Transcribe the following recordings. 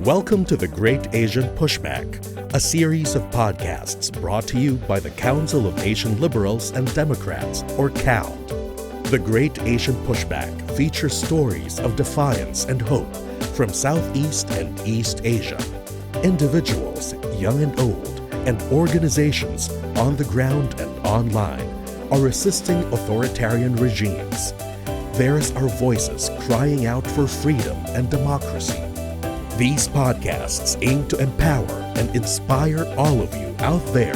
Welcome to the Great Asian Pushback, a series of podcasts brought to you by the Council of Asian Liberals and Democrats, or CALD. The Great Asian Pushback features stories of defiance and hope from Southeast and East Asia. Individuals, young and old, and organizations on the ground and online are assisting authoritarian regimes. Theirs are voices crying out for freedom and democracy. These podcasts aim to empower and inspire all of you out there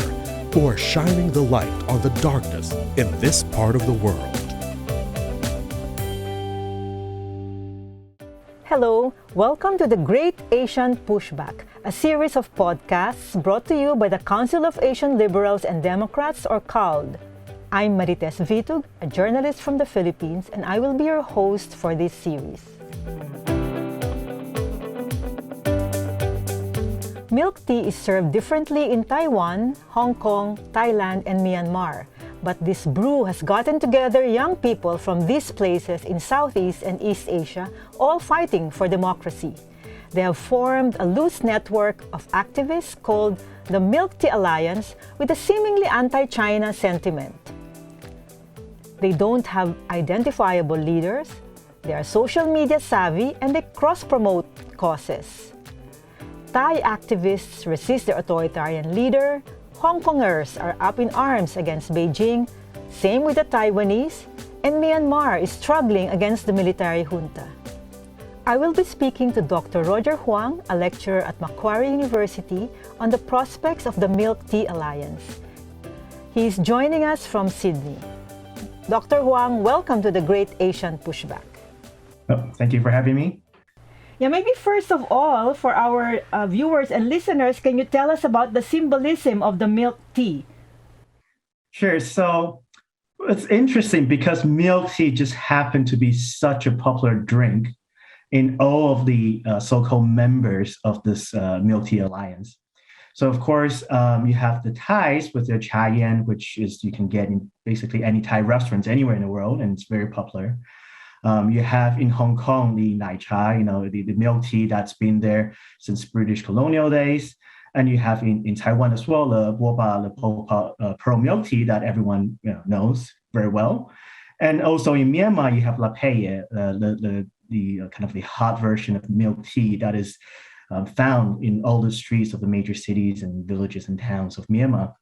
who are shining the light on the darkness in this part of the world. Hello, welcome to the Great Asian Pushback, a series of podcasts brought to you by the Council of Asian Liberals and Democrats, or CALD. I'm Marites Vituug, a journalist from the Philippines, and I will be your host for this series. Milk tea is served differently in Taiwan, Hong Kong, Thailand, and Myanmar. But this brew has gotten together young people from these places in Southeast and East Asia, all fighting for democracy. They have formed a loose network of activists called the Milky Alliance with a seemingly anti-China sentiment. They don't have identifiable leaders, they are social media savvy, and they cross-promote causes. Thai activists resist their authoritarian leader. Hong Kongers are up in arms against Beijing. Same with the Taiwanese. And Myanmar is struggling against the military junta. I will be speaking to Dr. Roger Huang, a lecturer at Macquarie University, on the prospects of the Milk Tea Alliance. He is joining us from Sydney. Dr. Huang, welcome to the Great Asian Pushback. Oh, thank you for having me. Yeah, maybe first of all, for our viewers and listeners, can you tell us about the symbolism of the milk tea? Sure. So it's interesting because milk tea just happened to be such a popular drink in all of the so-called members of this Milky Alliance. So, of course, you have the Thais with their cha yen, which is you can get in basically any Thai restaurants anywhere in the world, and it's very popular. You have in Hong Kong the nai cha, the milk tea that's been there since British colonial days. And you have in Taiwan as well, the boba, the pearl milk tea that everyone knows very well. And also in Myanmar, you have la peye, the kind of the hot version of milk tea that is found in all the streets of the major cities and villages and towns of Myanmar.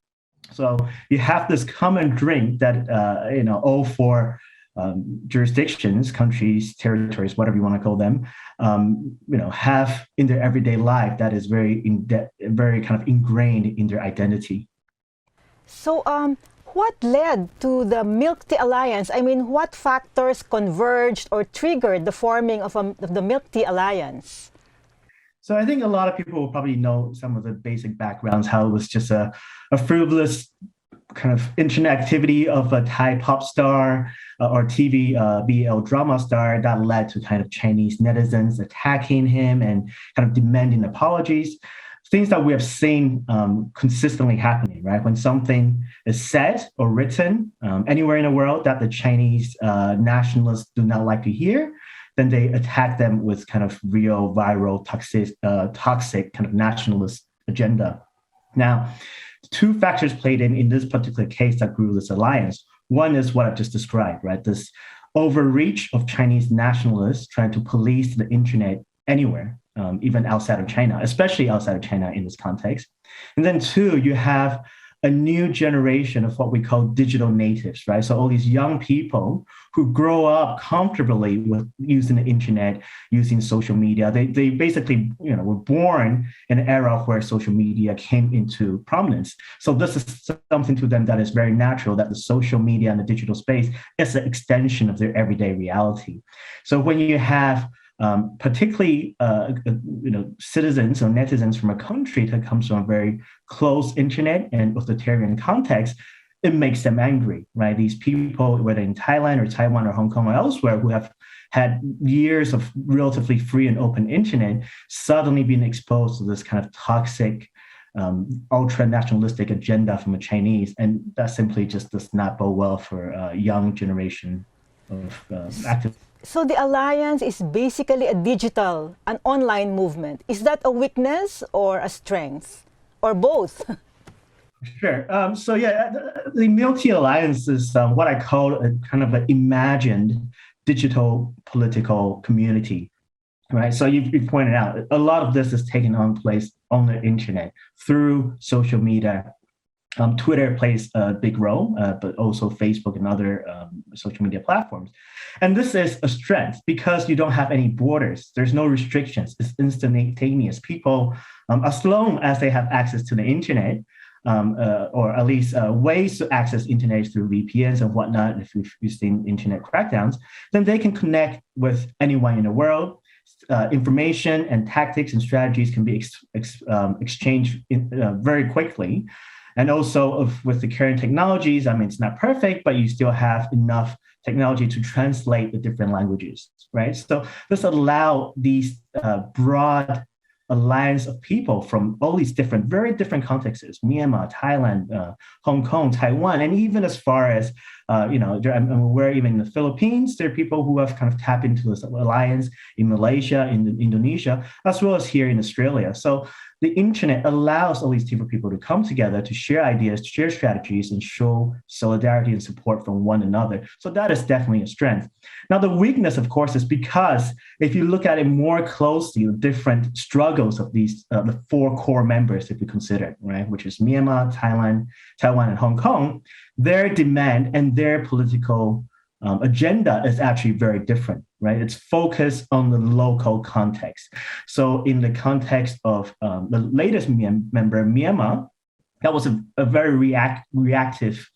So you have this common drink that, all four jurisdictions, countries, territories, whatever you want to call them, have in their everyday life that is very kind of ingrained in their identity. So, what led to the Milk Tea Alliance? I mean, what factors converged or triggered the forming of the Milk Tea Alliance? So I think a lot of people will probably know some of the basic backgrounds, how it was just a frivolous kind of internet activity of a Thai pop star or TV BL drama star that led to kind of Chinese netizens attacking him and kind of demanding apologies. Things that we have seen consistently happening, right? When something is said or written anywhere in the world that the Chinese nationalists do not like to hear, then they attack them with kind of real viral toxic kind of nationalist agenda. Now, two factors played in this particular case that grew this alliance. One is what I've just described, right? This overreach of Chinese nationalists trying to police the internet anywhere, even outside of China, especially outside of China in this context. And then two, you have a new generation of what we call digital natives, right? So all these young people who grow up comfortably with using the internet, using social media. They basically, were born in an era where social media came into prominence. So this is something to them that is very natural, that the social media and the digital space is an extension of their everyday reality. So when you have particularly citizens or netizens from a country that comes from a very close internet and authoritarian context, it makes them angry, right? These people, whether in Thailand or Taiwan or Hong Kong or elsewhere, who have had years of relatively free and open internet, suddenly being exposed to this kind of toxic, ultra-nationalistic agenda from the Chinese. And that simply just does not bode well for a young generation active. So the alliance is basically an online movement. Is that a weakness or a strength, or both? Sure. The Milky Alliance is what I call a kind of an imagined digital political community, right? So you pointed out a lot of this is taking on place on the internet through social media. Twitter plays a big role, but also Facebook and other social media platforms. And this is a strength because you don't have any borders. There's no restrictions. It's instantaneous. People, as long as they have access to the internet, or at least ways to access internet through VPNs and whatnot, if you've seen internet crackdowns, then they can connect with anyone in the world. Information and tactics and strategies can be exchanged very quickly. And also with the current technologies, I mean, it's not perfect, but you still have enough technology to translate the different languages, right? So this allows these broad alliance of people from all these very different contexts: Myanmar, Thailand, Hong Kong, Taiwan, and even as far as, I'm aware even in the Philippines, there are people who have kind of tapped into this alliance in Malaysia, in Indonesia, as well as here in Australia. So the internet allows all these different people to come together to share ideas, to share strategies, and show solidarity and support from one another. So that is definitely a strength. Now, the weakness, of course, is because if you look at it more closely, the different struggles of these, the four core members, if you consider, right, which is Myanmar, Thailand, Taiwan, and Hong Kong, their demand and their political agenda is actually very different, right? It's focused on the local context. So in the context of the latest member, Myanmar, that was a very reactive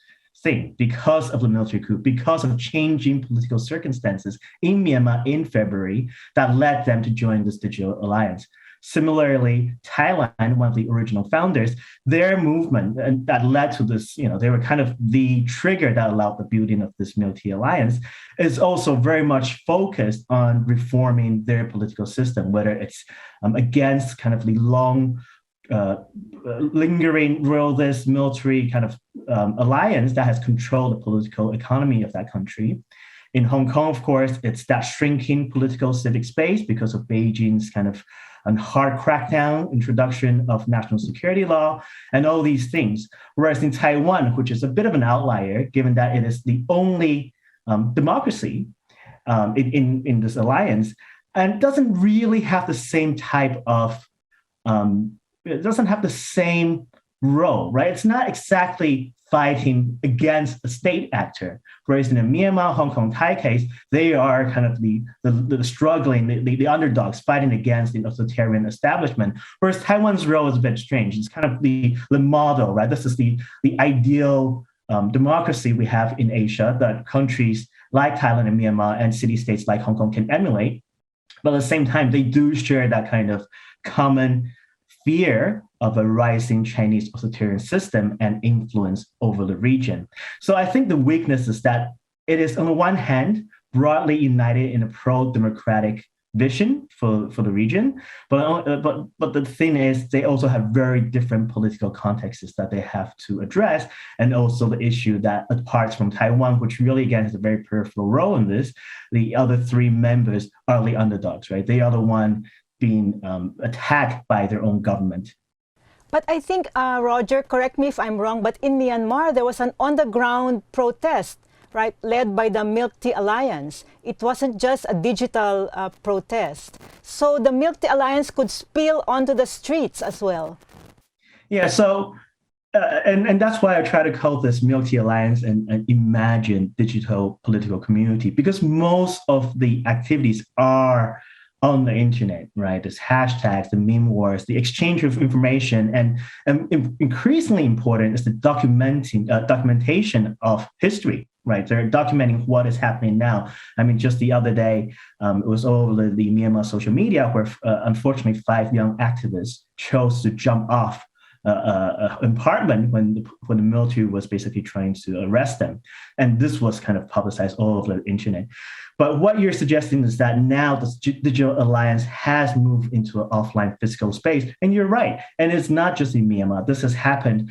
thing because of the military coup, because of changing political circumstances in Myanmar in February that led them to join this digital alliance. Similarly, Thailand, one of the original founders, their movement and that led to this, they were kind of the trigger that allowed the building of this Milky Alliance, is also very much focused on reforming their political system, whether it's against kind of the long, lingering royalist military kind of alliance that has controlled the political economy of that country. In Hong Kong, of course, it's that shrinking political civic space because of Beijing's kind of hard crackdown, introduction of national security law, and all these things. Whereas in Taiwan, which is a bit of an outlier, given that it is the only democracy in this alliance, and doesn't really have the same type of, it doesn't have the same role, right? It's not exactly fighting against a state actor, whereas in the Myanmar, Hong Kong, Thai case, they are kind of the struggling, the underdogs fighting against the authoritarian establishment. Whereas Taiwan's role is a bit strange. It's kind of the model, right? This is the ideal democracy we have in Asia that countries like Thailand and Myanmar and city-states like Hong Kong can emulate. But at the same time, they do share that kind of common fear of a rising Chinese authoritarian system and influence over the region. So I think the weakness is that it is, on the one hand, broadly united in a pro-democratic vision for the region, but the thing is, they also have very different political contexts that they have to address, and also the issue that, apart from Taiwan, which really again has a very peripheral role in this, the other three members are the underdogs, right? They are the one being attacked by their own government. But I think, Roger, correct me if I'm wrong, but in Myanmar, there was an on-the-ground protest, right, led by the Milky Alliance. It wasn't just a digital protest. So the Milky Alliance could spill onto the streets as well. Yeah, so, and that's why I try to call this Milky Alliance an imagined digital political community, because most of the activities are on the internet, right? There's hashtags, the meme wars, the exchange of information, and increasingly important is the documentation of history, right? They're documenting what is happening now. I mean, just the other day, it was all over the Myanmar social media where, unfortunately, 5 young activists chose to jump off in Parliament when the military was basically trying to arrest them. And this was kind of publicized all over the internet. But what you're suggesting is that now the digital alliance has moved into an offline physical space. And you're right. And it's not just in Myanmar. This has happened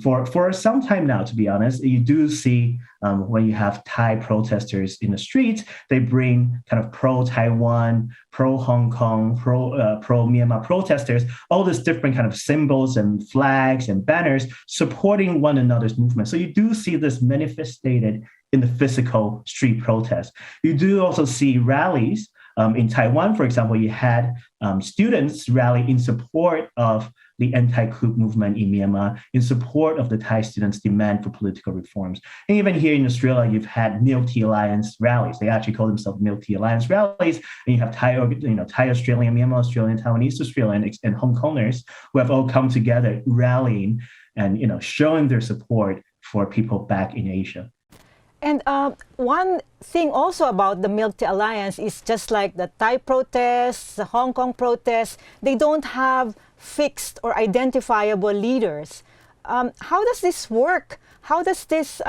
For some time now, to be honest, you do see when you have Thai protesters in the streets, they bring kind of pro-Taiwan, pro-Hong Kong, pro-Myanmar protesters, all these different kind of symbols and flags and banners supporting one another's movement. So you do see this manifested in the physical street protests. You do also see rallies. In Taiwan, for example, you had students rally in support of the anti-coup movement in Myanmar, in support of the Thai students' demand for political reforms. And even here in Australia, you've had Milky Alliance rallies. They actually call themselves Milky Alliance rallies. And you have Thai Australian, Myanmar Australian, Taiwanese Australian, and Hong Kongers who have all come together rallying and showing their support for people back in Asia. And one thing also about the Milky Alliance is just like the Thai protests, the Hong Kong protests, they don't have fixed or identifiable leaders. How does this work? How does this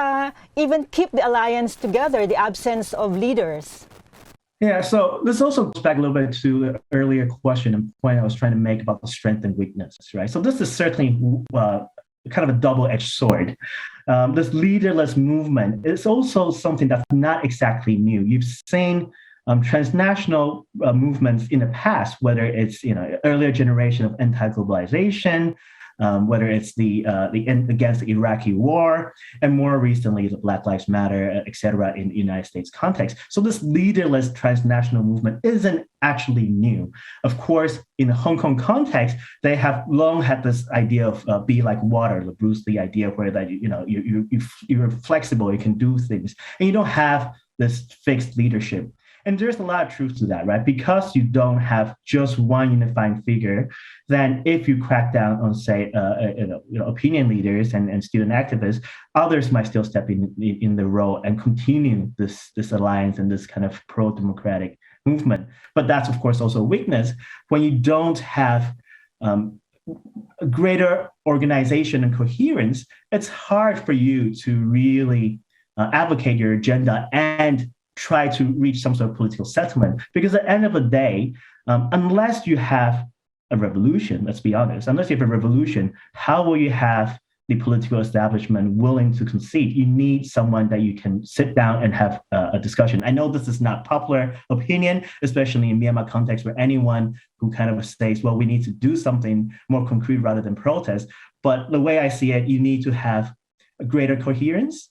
even keep the alliance together, the absence of leaders? Yeah, so this also goes back a little bit to the earlier question and point I was trying to make about the strength and weakness, right? So this is certainly kind of a double-edged sword. This leaderless movement is also something that's not exactly new. You've seen transnational movements in the past, whether it's earlier generation of anti-globalization, whether it's the against the Iraqi war, and more recently the Black Lives Matter, et cetera, in the United States context. So this leaderless transnational movement isn't actually new. Of course, in the Hong Kong context, they have long had this idea of be like water, the Bruce Lee idea, where that you're flexible, you can do things, and you don't have this fixed leadership. And there's a lot of truth to that, right? Because you don't have just one unifying figure, then if you crack down on, say, opinion leaders and student activists, others might still step in the role and continue this alliance and this kind of pro-democratic movement. But that's, of course, also a weakness when you don't have greater organization and coherence. It's hard for you to really advocate your agenda and try to reach some sort of political settlement. Because at the end of the day, unless you have a revolution, let's be honest, unless you have a revolution, how will you have the political establishment willing to concede? You need someone that you can sit down and have a discussion. I know this is not popular opinion, especially in Myanmar context, where anyone who kind of says, well, we need to do something more concrete rather than protest. But the way I see it, you need to have a greater coherence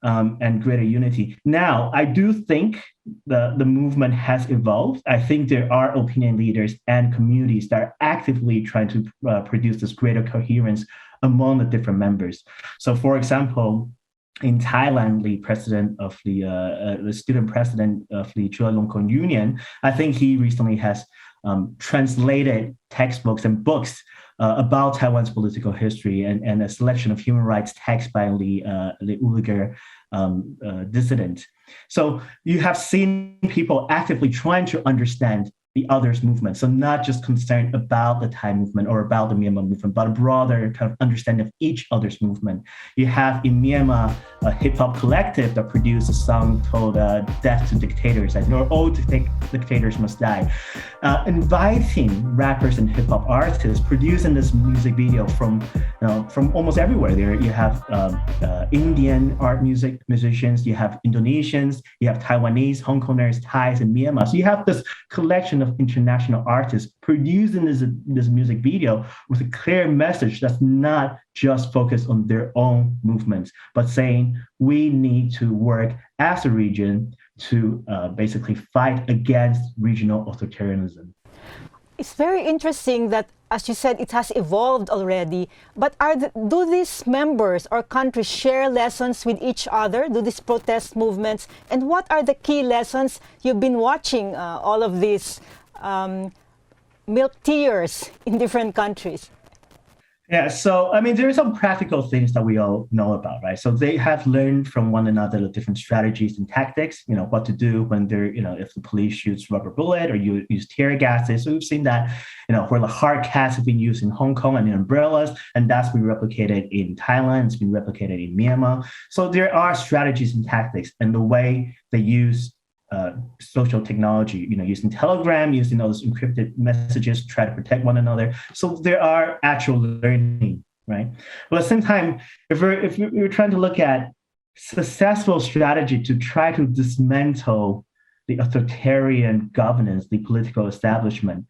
and greater unity. Now, I do think the movement has evolved. I think there are opinion leaders and communities that are actively trying to produce this greater coherence among the different members. So, for example, in Thailand, the president of the student president of the Chulalongkorn Union, I think he recently has translated textbooks and books about Taiwan's political history and a selection of human rights texts by the Uyghur dissident. So you have seen people actively trying to understand the others movement. So not just concerned about the Thai movement or about the Myanmar movement, but a broader kind of understanding of each other's movement. You have in Myanmar a hip hop collective that produced a song called Death to Dictators, or All Dictators Must Die, inviting rappers and hip hop artists producing this music video from almost everywhere. There you have Indian musicians, you have Indonesians, you have Taiwanese, Hong Kongers, Thais, and Myanmar. So you have this collection of international artists producing this music video with a clear message that's not just focused on their own movements, but saying we need to work as a region to basically fight against regional authoritarianism. It's very interesting that, as you said, it has evolved already. But do these members or countries share lessons with each other? Do these protest movements? And what are the key lessons you've been watching all of these milk tears in different countries? Yeah, so I mean, there are some practical things that we all know about, right? So they have learned from one another the different strategies and tactics, what to do when they're, if the police shoots rubber bullet or you use tear gases. So we've seen that, where the hard cats have been used in Hong Kong and the umbrellas, and that's been replicated in Thailand, it's been replicated in Myanmar. So there are strategies and tactics, and the way they use social technology, using Telegram, using those encrypted messages to try to protect one another. So there are actual learning right? But at the same time, if we're trying to look at successful strategy to try to dismantle the authoritarian governance, the political establishment,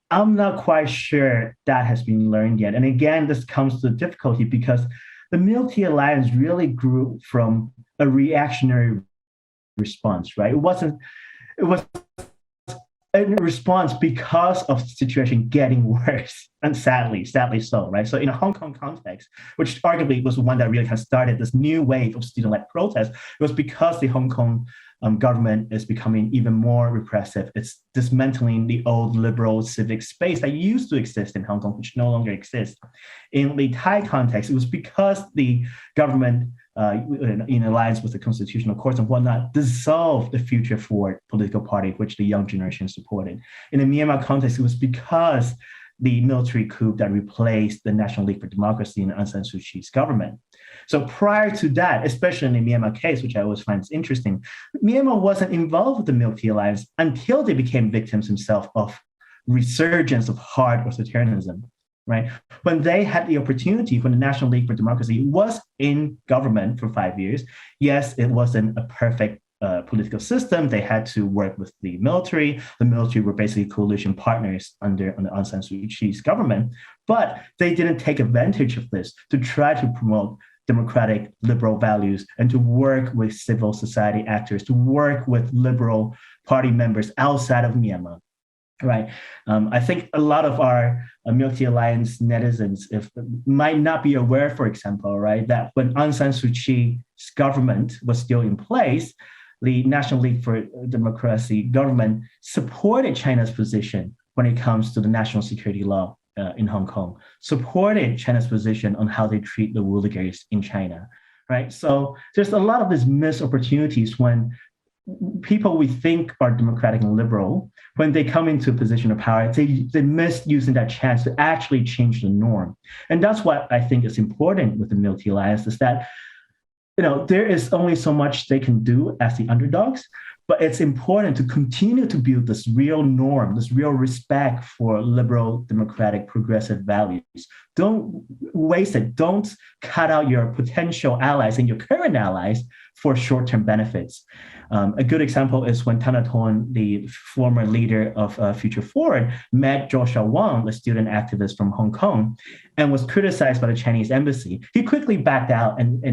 I'm not quite sure that has been learned yet. And again, this comes to the difficulty because the Milky Alliance really grew from a reactionary response, right? It was a response because of the situation getting worse, and sadly so, right? So in a Hong Kong context, which arguably was the one that really kind of started this new wave of student-led protest, it was because the Hong Kong government is becoming even more repressive. It's dismantling the old liberal civic space that used to exist in Hong Kong, which no longer exists. In the Thai context, it was because the government, in alliance with the constitutional courts and whatnot, dissolved the Future Forward political party, which the young generation supported. In the Myanmar context, it was because the military coup that replaced the National League for Democracy and Aung San Suu Kyi's government. So prior to that, especially in the Myanmar case, which I always find interesting, Myanmar wasn't involved with the Milky Alliance until they became victims themselves of resurgence of hard authoritarianism, right? When they had the opportunity, when the National League for Democracy was in government for 5 years, yes, it wasn't a perfect political system. They had to work with the military. The military were basically coalition partners under Aung San Suu Kyi's government, but they didn't take advantage of this to try to promote democratic liberal values and to work with civil society actors, to work with liberal party members outside of Myanmar. Right. I think a lot of our Milky Alliance netizens might not be aware, for example, right, that when Aung San Suu Kyi's government was still in place, the National League for Democracy government supported China's position when it comes to the national security law in Hong Kong, supported China's position on how they treat the Uyghurs in China, right? So there's a lot of these missed opportunities when people we think are democratic and liberal, when they come into a position of power, they miss using that chance to actually change the norm. And that's what I think is important with the Milky Alliance, is that there is only so much they can do as the underdogs, but it's important to continue to build this real norm, this real respect for liberal, democratic, progressive values. Don't waste it. Don't cut out your potential allies and your current allies for short-term benefits. A good example is when Thanathorn, the former leader of Future Forward, met Joshua Huang, the student activist from Hong Kong, and was criticized by the Chinese embassy. He quickly backed out and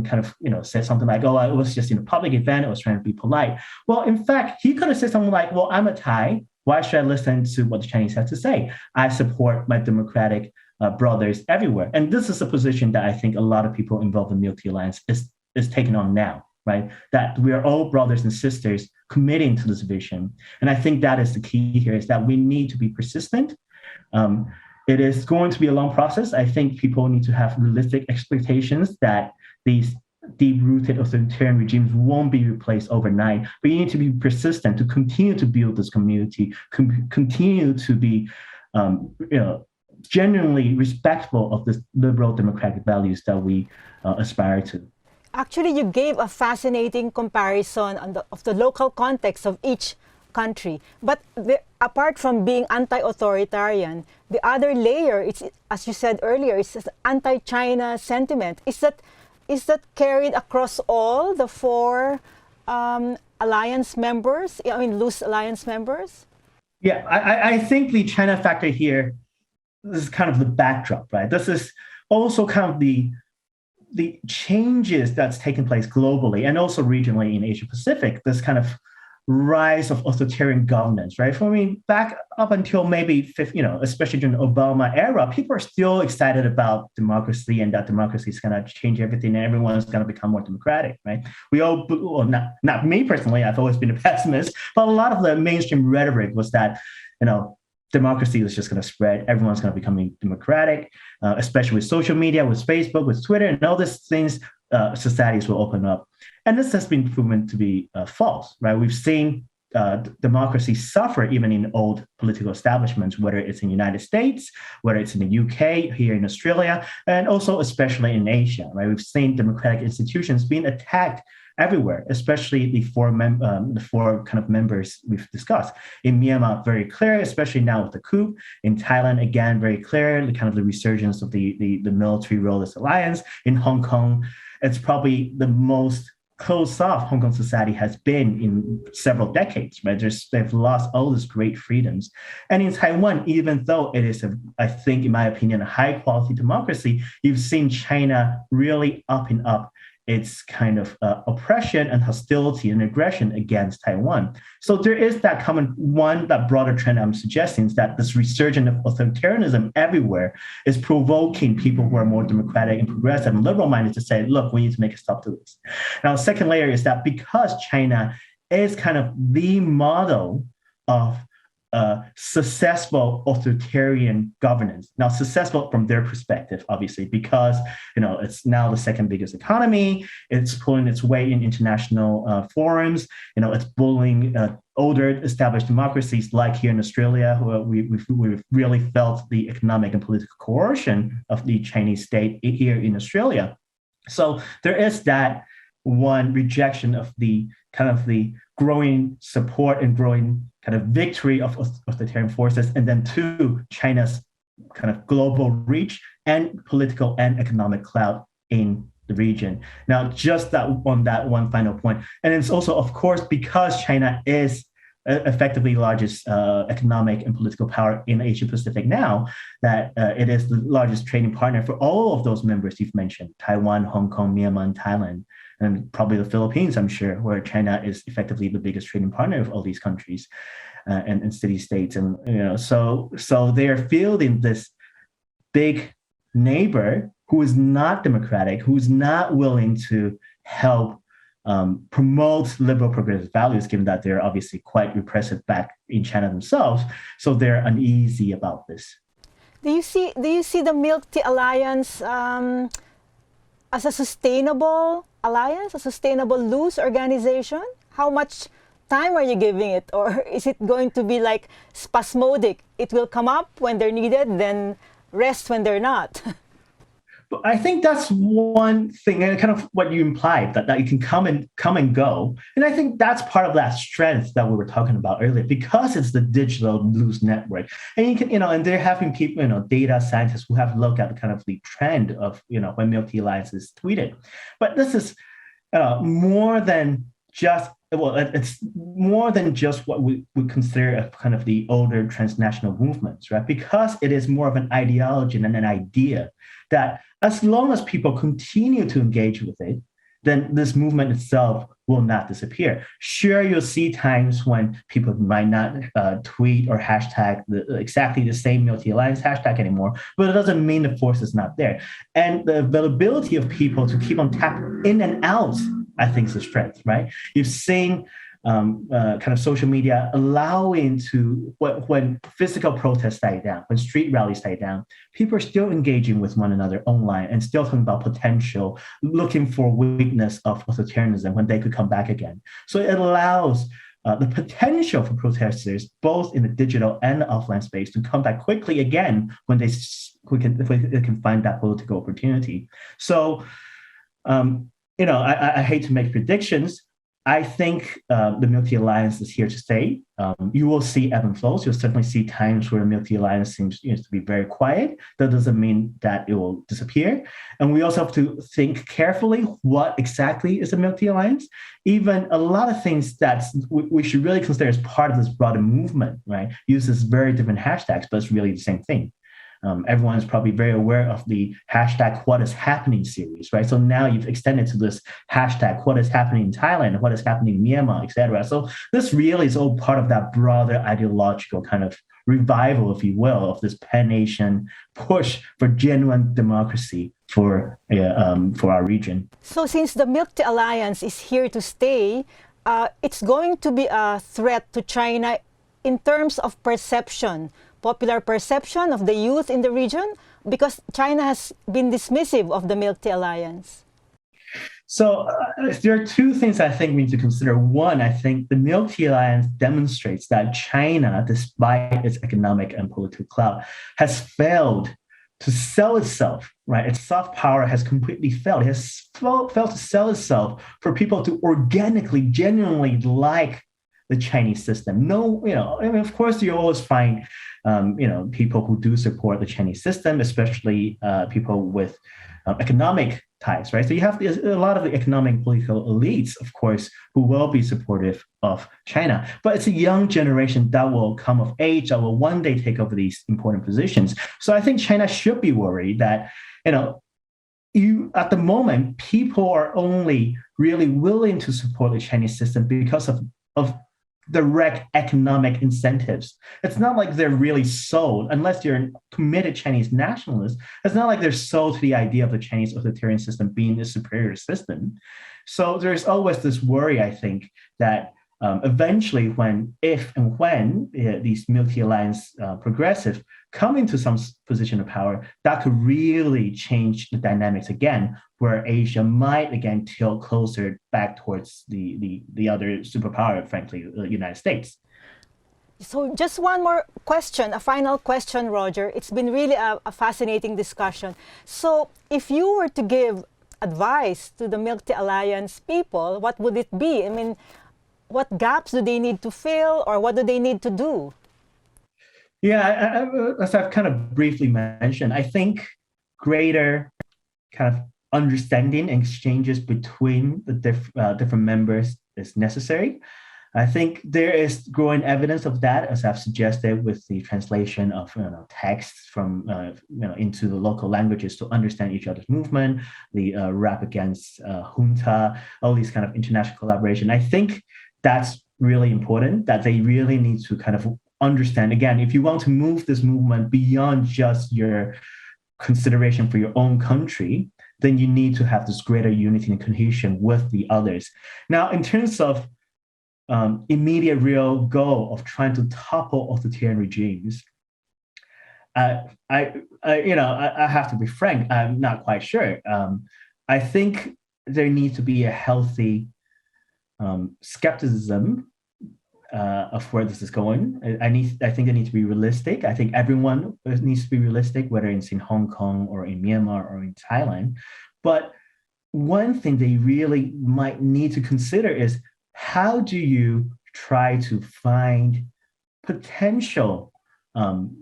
kind of said something like, "Oh, it was just in a public event. I was trying to be polite." Well, in fact, he could have said something like, "Well, I'm a Thai. Why should I listen to what the Chinese have to say? I support my democratic brothers everywhere." And this is a position that I think a lot of people involved in the Milky Alliance is taking on now. Right, that we are all brothers and sisters committing to this vision. And I think that is the key here, is that we need to be persistent. It is going to be a long process. I think people need to have realistic expectations that these deep-rooted authoritarian regimes won't be replaced overnight, but you need to be persistent to continue to build this community, continue to be genuinely respectful of the liberal democratic values that we aspire to. Actually, you gave a fascinating comparison of the local context of each country. But apart from being anti-authoritarian, the other layer, it's, as you said earlier, is anti-China sentiment. Is that carried across all the four alliance members? I mean, loose alliance members? Yeah, I think the China factor here, this is kind of the backdrop, right? This is also kind of the changes that's taken place globally and also regionally in Asia Pacific, this kind of rise of authoritarian governance, right? Back up until maybe, especially during the Obama era, people are still excited about democracy and that democracy is going to change everything and everyone's going to become more democratic, right? Not me personally, I've always been a pessimist, but a lot of the mainstream rhetoric was that, democracy is just going to spread. Everyone's going to become democratic, especially with social media, with Facebook, with Twitter, and all these things, societies will open up. And this has been proven to be false, right? We've seen democracy suffer even in old political establishments, whether it's in the United States, whether it's in the UK, here in Australia, and also especially in Asia, right? We've seen democratic institutions being attacked everywhere, especially the four kind of members we've discussed. In Myanmar, very clear, especially now with the coup. In Thailand, again, very clear, the kind of the resurgence of the military roleist alliance. In Hong Kong, it's probably the most closed off Hong Kong society has been in several decades, right? They've lost all these great freedoms. And in Taiwan, even though it is, I think, in my opinion, a high quality democracy, you've seen China really up and up its kind of oppression and hostility and aggression against Taiwan. So there is that that broader trend I'm suggesting is that this resurgence of authoritarianism everywhere is provoking people who are more democratic and progressive and liberal-minded to say, look, we need to make a stop to this. Now, the second layer is that because China is kind of the model of successful authoritarian governance. Now, successful from their perspective, obviously, because it's now the second biggest economy. It's pulling its weight in international forums. It's bullying older established democracies like here in Australia, who we've really felt the economic and political coercion of the Chinese state here in Australia. So there is that one rejection of the kind of the growing support and growing kind of victory of authoritarian forces, and then two, China's kind of global reach and political and economic clout in the region. Now, just that one final point, and it's also, of course, because China is effectively largest economic and political power in Asia Pacific now, that it is the largest trading partner for all of those members you've mentioned: Taiwan, Hong Kong, Myanmar, and Thailand, and probably the Philippines, I'm sure, where China is effectively the biggest trading partner of all these countries and city-states. And so they are fielding this big neighbor who is not democratic, who is not willing to help promote liberal progressive values, given that they're obviously quite repressive back in China themselves. So they're uneasy about this. Do you see the Milky Alliance as a sustainable alliance, a sustainable loose organization? How much time are you giving it? Or is it going to be like spasmodic? It will come up when they're needed, then rest when they're not. But I think that's one thing, and kind of what you implied, that you can come and go. And I think that's part of that strength that we were talking about earlier, because it's the digital loose network. And you can, and there have been people, data scientists who have looked at kind of the trend of, when Milky Alliance is tweeted. But this is more than just, it's more than just what we would consider a kind of the older transnational movements, right? Because it is more of an ideology and an idea that as long as people continue to engage with it, then this movement itself will not disappear. Sure, you'll see times when people might not tweet or hashtag exactly the same Milky Alliance hashtag anymore, but it doesn't mean the force is not there. And the availability of people to keep on tapping in and out, I think, is a strength, right? You've seen kind of social media allowing to, when physical protests die down, when street rallies die down, people are still engaging with one another online and still talking about potential, looking for weakness of authoritarianism when they could come back again. So it allows the potential for protesters, both in the digital and the offline space, to come back quickly again when they can find that political opportunity. So, I hate to make predictions. I think the Milky Alliance is here to stay. You will see ebb and flows. You'll certainly see times where the Milky Alliance seems to be very quiet. That doesn't mean that it will disappear. And we also have to think carefully what exactly is the Milky Alliance. Even a lot of things that we should really consider as part of this broader movement, right? Uses very different hashtags, but it's really the same thing. Everyone is probably very aware of the hashtag What is Happening series, right? So now you've extended to this hashtag What is Happening in Thailand, What is Happening in Myanmar, etc. So this really is all part of that broader ideological kind of revival, if you will, of this pan-Asian push for genuine democracy for our region. So since the Milky Alliance is here to stay, it's going to be a threat to China in terms of perception, popular perception of the youth in the region, because China has been dismissive of the Milky Alliance. So there are two things I think we need to consider. One, I think the Milky Alliance demonstrates that China, despite its economic and political clout, has failed to sell itself, right? Its soft power has completely failed. It has failed to sell itself for people to organically, genuinely like the Chinese system. No, I mean, of course, you always find, people who do support the Chinese system, especially people with economic ties, right? So you have a lot of the economic and political elites, of course, who will be supportive of China. But it's a young generation that will come of age, that will one day take over these important positions. So I think China should be worried that, at the moment, people are only really willing to support the Chinese system because of direct economic incentives. It's not like they're really sold, unless you're a committed Chinese nationalist, it's not like they're sold to the idea of the Chinese authoritarian system being the superior system. So there's always this worry, I think, that eventually when these Milky Alliance progressive come into some position of power, that could really change the dynamics again, where Asia might again tilt closer back towards the other superpower, frankly, the United States. So just one more question, a final question, Roger. It's been really a fascinating discussion. So if you were to give advice to the Milky Alliance people, what would it be? I mean, what gaps do they need to fill, or what do they need to do? Yeah, as I've kind of briefly mentioned, I think greater kind of understanding and exchanges between the different members is necessary. I think there is growing evidence of that, as I've suggested, with the translation of texts from into the local languages to understand each other's movement, the rap against junta, all these kind of international collaboration. I think that's really important, that they really need to kind of understand, again, if you want to move this movement beyond just your consideration for your own country, then you need to have this greater unity and cohesion with the others. Now, in terms of immediate real goal of trying to topple authoritarian regimes, I have to be frank, I'm not quite sure. I think there needs to be a healthy skepticism of where this is going. I think they need to be realistic. I think everyone needs to be realistic, whether it's in Hong Kong or in Myanmar or in Thailand. But one thing they really might need to consider is, how do you try to find potential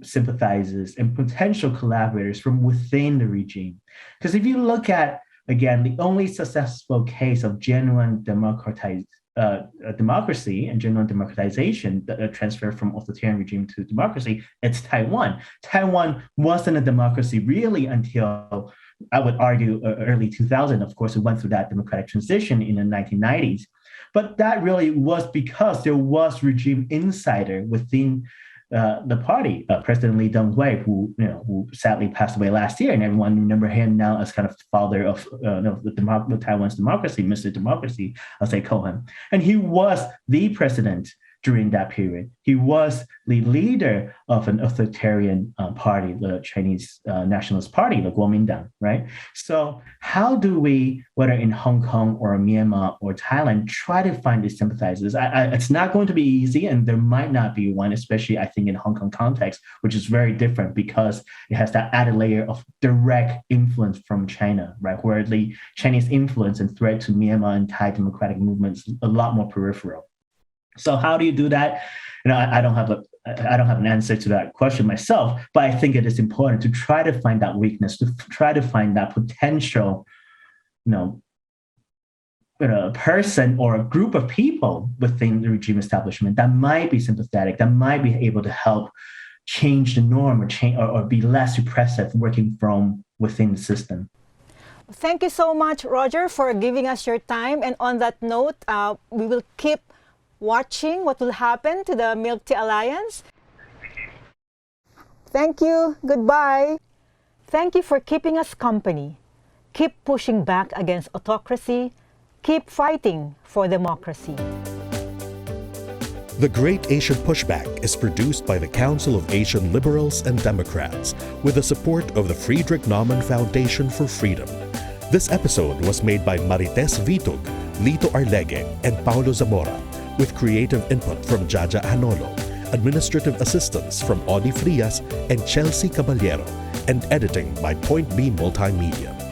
sympathizers and potential collaborators from within the regime? Because if you look at, again, the only successful case of genuine democracy and genuine democratization, that transfer from authoritarian regime to democracy, it's Taiwan. Taiwan wasn't a democracy really until, I would argue, early 2000. Of course, it went through that democratic transition in the 1990s. But that really was because there was regime insider within the party, President Lee Teng-hui, who sadly passed away last year, and everyone remember him now as kind of the father of Taiwan's democracy, Mr. Democracy, as they call him. And he was the president during that period. He was the leader of an authoritarian party, the Chinese Nationalist Party, the Kuomintang, right? So how do we, whether in Hong Kong or Myanmar or Thailand, try to find these sympathizers? It's not going to be easy, and there might not be one, especially I think in Hong Kong context, which is very different because it has that added layer of direct influence from China, right? Where the Chinese influence and threat to Myanmar and Thai democratic movements is a lot more peripheral. So how do you do that? I don't have an answer to that question myself, but I think it is important to try to find that weakness, to try to find that potential, person or a group of people within the regime establishment that might be sympathetic, that might be able to help change the norm or be less repressive working from within the system. Thank you so much, Roger, for giving us your time. And on that note, we will keep watching what will happen to the Milky Alliance. Thank you. Goodbye. Thank you for keeping us company. Keep pushing back against autocracy. Keep fighting for democracy. The Great Asian Pushback is produced by the Council of Asian Liberals and Democrats with the support of the Friedrich Naumann Foundation for Freedom. This episode was made by Marites Vituug, Lito Arlegue, and Paulo Zamora, with creative input from Jaja Hanolo, administrative assistance from Audie Frias and Chelsea Caballero, and editing by Point B Multimedia.